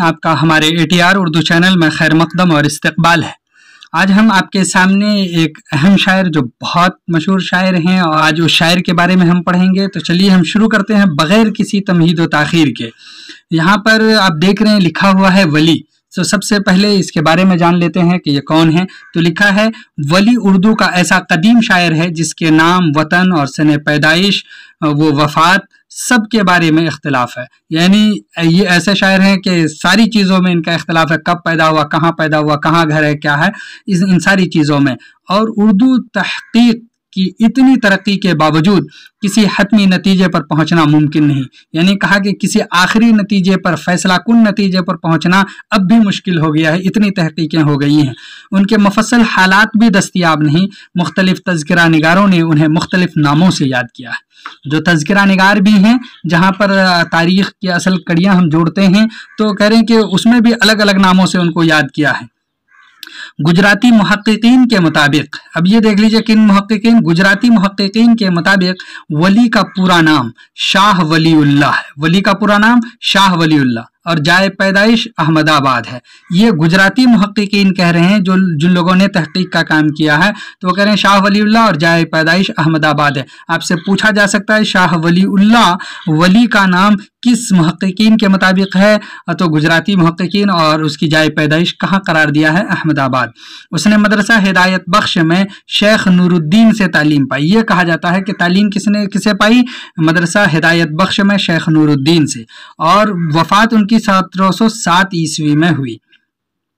आपका हमारे ATR Urdu channel में खैर मकदम और इस्तकबाल है। आज हम आपके सामने एक अहम शायर जो बहुत मशहूर शायर हैं और आज उस शायर के बारे में हम पढ़ेंगे। तो चलिए हम शुरू करते हैं बग़ैर किसी तमहीद व ताख़ीर के। यहाँ पर आप देख रहे हैं लिखा हुआ है वली। तो सबसे पहले इसके बारे में जान लेते हैं कि ये कौन है। तो लिखा है वली उर्दू का ऐसा कदीम शायर है जिसके नाम, वतन और सने पैदाइश, वो वफ़ात सब के बारे में इख्तिलाफ है। यानी ये ऐसे शायर हैं कि सारी चीज़ों में इनका इख्तिलाफ है, कब पैदा हुआ, कहाँ घर है, क्या है, इन सारी चीज़ों में। और उर्दू तहक़ीक़ की इतनी तरक्की के बावजूद किसी हतमी नतीजे पर पहुंचना मुमकिन नहीं। यानी कहा कि किसी आखिरी नतीजे पर, फैसला कुन नतीजे पर पहुंचना अब भी मुश्किल हो गया है, इतनी तहकीकें हो गई हैं। उनके मुफस्सल हालात भी दस्तयाब नहीं। मुख्तलिफ तज़किरा निगारों ने उन्हें मुख्तलिफ नामों से याद किया है। जो तज़किरा निगार भी हैं, जहाँ पर तारीख़ की असल कड़ियाँ हम जोड़ते हैं, तो कह रहे हैं कि उसमें भी अलग अलग नामों से उनको याद किया है। गुजराती मुहक्किकीन के मुताबिक, अब ये देख लीजिए किन मुहक्किकीन, गुजराती मुहक्किकीन के मुताबिक वली का पूरा नाम शाह वलीउल्लाह है। वली का पूरा नाम शाह वलीउल्लाह और जाए पैदाइश अहमदाबाद है। ये गुजराती मुहक्किकीन कह रहे हैं, जो जिन लोगों ने तहकीक का काम किया है, तो वो कह रहे हैं शाह वलीउल्लाह और जाए पैदाइश अहमदाबाद है। आपसे पूछा जा सकता है शाह वलीउल्लाह वली का नाम किस मुहक्किकीन के मुताबिक है, तो गुजराती मुहक्किकीन, और उसकी जाए पैदाइश कहाँ करार दिया है, अहमदाबाद। उसने मदरसा हिदायत बख्श में शेख नूरुद्दीन से तालीम पाई। ये कहा जाता है कि तालीम किसे पाई, मदरसा हिदायत बख्श में शेख नूरुद्दीन से, और वफात उनकी 1707 ईस्वी में हुई।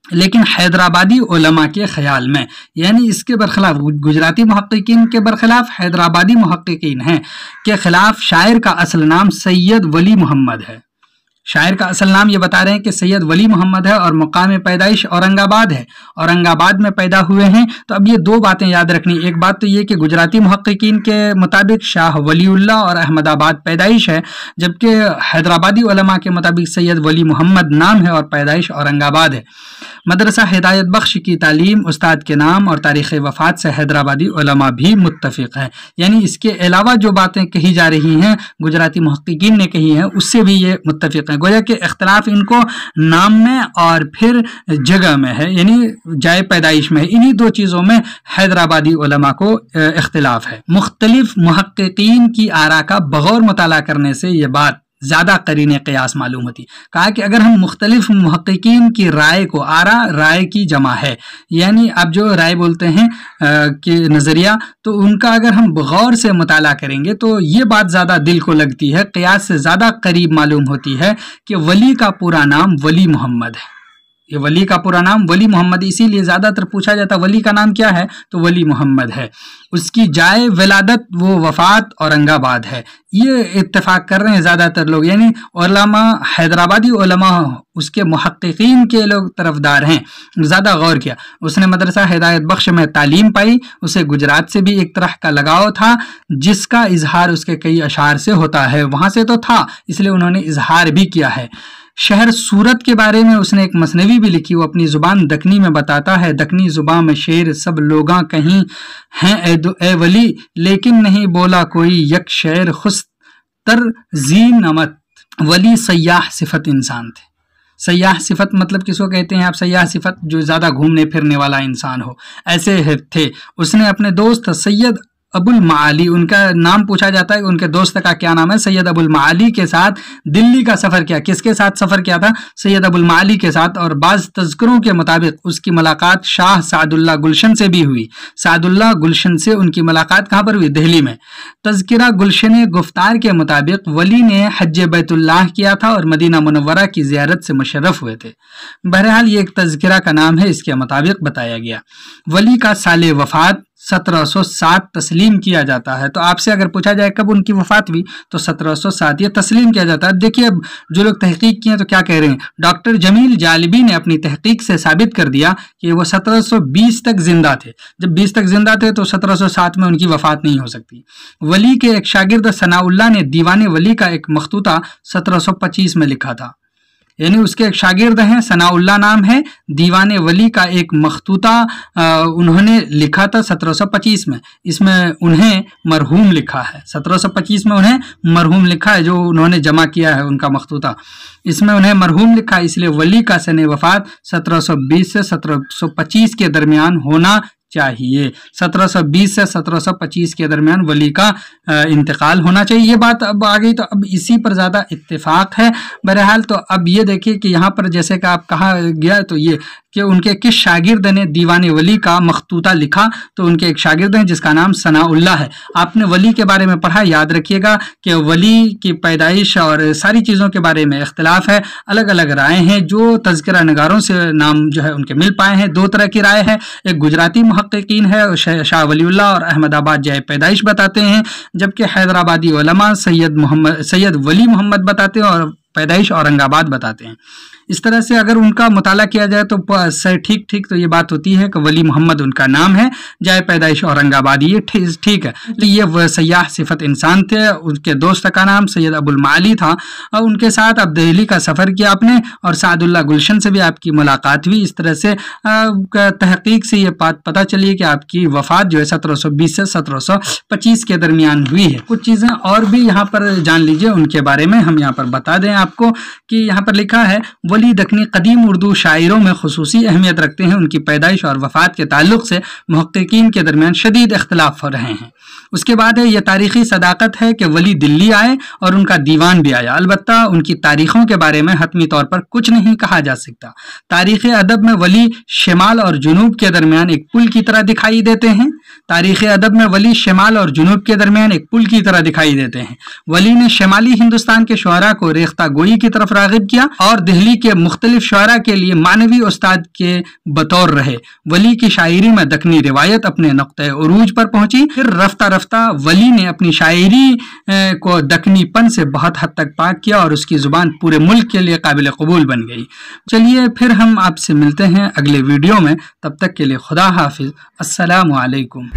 लेकिन हैदराबादी उलमा के ख्याल में, यानी इसके बरखिलाफ, गुजराती मुहक्किकीन के बरखिलाफ हैदराबादी मुहक्किकीन हैं के खिलाफ शायर का असल नाम सैयद वली मोहम्मद है। शायर का असल नाम ये बता रहे हैं कि सैयद वली मोहम्मद है और मुकाम पैदाइश औरंगाबाद है, औरंगाबाद में पैदा हुए हैं। तो अब ये दो बातें याद रखनी। एक बात तो ये कि गुजराती मुहक्किकीन के मुताबिक शाह वलीउल्लाह और अहमदाबाद पैदाइश है, जबकि हैदराबादी उलमा के मुताबिक सैयद वली मोहम्मद नाम है और पैदाइश औरंगाबाद है। मदरसा हिदायत बख्श की तालीम, उस्ताद के नाम और तारीख़ वफ़ात से हैदराबादी उलमा भी मुत्तफ़िक़ है। यानी इसके अलावा जो बातें कही जा रही हैं गुजराती मुहक्किकीन ने कही हैं, उससे भी ये मुत्तफ़िक़ हैं। गोया कि इख्तिलाफ इनको नाम में और फिर जगह में है, यानी जाए पैदाइश में है। इन्हीं दो चीज़ों में हैदराबादी उलमा को इख्तिलाफ है। मुख्तलिफ मुहक्किकीन की आरा का बग़ौर मुताला करने से ये बात ज़्यादा करीने क़यास मालूम होती। कहा कि अगर हम मुख्तलिफ मुहक्किकीन की राय को, आरा राय की जमा है, यानी आप जो राय बोलते हैं कि नज़रिया, तो उनका अगर हम गौर से मुताला करेंगे तो ये बात ज़्यादा दिल को लगती है, क़यास से ज़्यादा करीब मालूम होती है कि वली का पूरा नाम वली मोहम्मद है। ये वली का पूरा नाम वली मोहम्मद, इसीलिए ज़्यादातर पूछा जाता है वली का नाम क्या है, तो वली मोहम्मद है। उसकी जाए विलादत, वो वफ़ात औरंगाबाद है। ये इत्तेफाक कर रहे हैं ज़्यादातर लोग, यानी उलमा, हैदराबादी उलमा, उसके मुहक्किकीन के लोग तरफदार हैं। ज़्यादा गौर किया। उसने मदरसा हिदायत बख्श में तालीम पाई। उसे गुजरात से भी एक तरह का लगाव था, जिसका इजहार उसके कई अशार से होता है। वहाँ से तो था, इसलिए उन्होंने इजहार भी किया है। शहर सूरत के बारे में उसने एक मसनवी भी लिखी। वो अपनी ज़ुबान दकनी में बताता है, दकनी ज़ुबान में शेर सब लोगां कहीं हैं ए वली, लेकिन नहीं बोला कोई यक शेर खुस्तर जी नमत। वली सयाह सिफत इंसान थे। सयाह सिफत मतलब किसको कहते हैं आप? सयाह सिफत जो ज़्यादा घूमने फिरने वाला इंसान हो, ऐसे थे। उसने अपने दोस्त सैयद अबुल माली, उनका नाम पूछा जाता है, उनके दोस्त का क्या नाम है, सैयद अबुल माली के साथ दिल्ली का सफ़र किया। किसके साथ सफ़र किया था? सैयद अबुल माली के साथ। और बाज़ तज़किरों के मुताबिक उसकी मुलाकात शाह सादुल्लाह गुलशन से भी हुई। सादुल्लाह गुलशन से उनकी मुलाकात कहाँ पर हुई? दिल्ली में। तज़किरा गुलशन गुफ्तार के मुताबिक वली ने हज बैतुल्लाह किया था और मदीना मुनव्वरा की ज़ियारत से मुशर्रफ हुए थे। बहरहाल ये एक तज़किरा का नाम है, इसके मुताबिक बताया गया। वली का साले वफ़ात 1707 तस्लीम किया जाता है। तो आपसे अगर पूछा जाए कब उनकी वफ़ात हुई, तो 1707 ये तस्लीम किया जाता है। देखिए अब जो लोग तहकीक किए हैं तो क्या कह रहे हैं। डॉक्टर जमील जालिबी ने अपनी तहकीक से साबित कर दिया कि वो 1720 तक जिंदा थे। जब 20 तक जिंदा थे तो 1707 में उनकी वफ़ात नहीं हो सकती। वली के एक शागिर्द सनाउल्लाह ने दीवाने वली का एक मखतूता 1725 में लिखा था। यानी उसके एक शागिर्द हैं, सनाउल्लाह नाम है। दीवाने वली का एक मखतूता उन्होंने लिखा था 1725 में। इसमें उन्हें मरहूम लिखा है, 1725 में उन्हें मरहूम लिखा है, जो उन्होंने जमा किया है उनका मखतूता, इसमें उन्हें मरहूम लिखा है। इसलिए वली का सन वफात 1720 से 1725 के दरमियान होना चाहिए। 1720 से 1725 के दरमियान वली का इंतकाल होना चाहिए। ये बात अब आ गई, तो अब इसी पर ज़्यादा इत्तेफाक है। बहरहाल तो अब ये देखिए कि यहाँ पर जैसे कि आप कहा गया, तो ये कि उनके किस शागिर्द ने दीवाने वली का मखतूता लिखा, तो उनके एक शागिर्द हैं जिसका नाम सनाउल्लाह है। आपने वली के बारे में पढ़ा, याद रखिएगा कि वली की पैदाइश और सारी चीज़ों के बारे में इख्तिलाफ है, अलग अलग राय हैं। जो तज़किरा नगारों से नाम जो है उनके मिल पाए हैं, दो तरह की राय है। एक गुजराती मुहक्किकीन है, शाह वलीउल्लाह और अहमदाबाद जाए पैदाइश बताते हैं, जबकि हैदराबादी उलमा सैयद वली मोहम्मद बताते हैं और पैदाइश औरंगाबाद बताते हैं। इस तरह से अगर उनका मुताला किया जाए तो ठीक तो ये बात होती है कि वली मोहम्मद उनका नाम है, जाए पैदाइश औरंगाबादी, ये ठीक है। ये वह सयाह सिफत इंसान थे। उनके दोस्त का नाम सैयद अबुल माली था और उनके साथ अब दिल्ली का सफ़र किया आपने और सादुल्लाह गुलशन से भी आपकी मुलाकात हुई। इस तरह से तहकीक से ये बात पता चली कि आपकी वफ़ात जो है 1720 से 1725 के दरमियान हुई है। कुछ चीज़ें और भी यहाँ पर जान लीजिए उनके बारे में। हम यहाँ पर बता दें आपको कि यहाँ पर लिखा है, वली दखनी कदीम उर्दू शायरों में खुसूसी अहमियत रखते हैं। उनकी पैदाइश और वफ़ात के ताल्लुक़ से मुहक्किकीन के दरमियान शदीद इख्तिलाफ हो रहे हैं। उसके बाद है, यह तारीख़ी सदाकत है कि वली दिल्ली आए और उनका दीवान भी आया। अलबत्ता उनकी तारीख़ों के बारे में हतमी तौर पर कुछ नहीं कहा जा सकता। तारीख़ अदब में वली शिमाल और जुनूब के दरमियान एक पुल की तरह दिखाई देते हैं। तारीख़ अदब में वली शिमाल और जुनूब के दरमियान एक पुल की तरह दिखाई देते हैं। वली ने शिमाली हिंदुस्तान के शुअरा को रेख्ता गोई की तरफ राग़िब किया और दिल्ली के मुख्तलिफ शुअरा के लिए मानवी उस्ताद के बतौर रहे। वली की शायरी में दक्कनी रिवायत अपने नुक्ते उरूज पर पहुंची। फिर रफ्ता रफ्ता वली ने अपनी शायरी को दक्कनीपन से बहुत हद तक पाक किया और उसकी ज़ुबान पूरे मुल्क के लिए काबिल कबूल बन गई। चलिए फिर हम आपसे मिलते हैं अगले वीडियो में। तब तक के लिए खुदा हाफिज़। अस्सलामु अलैकुम।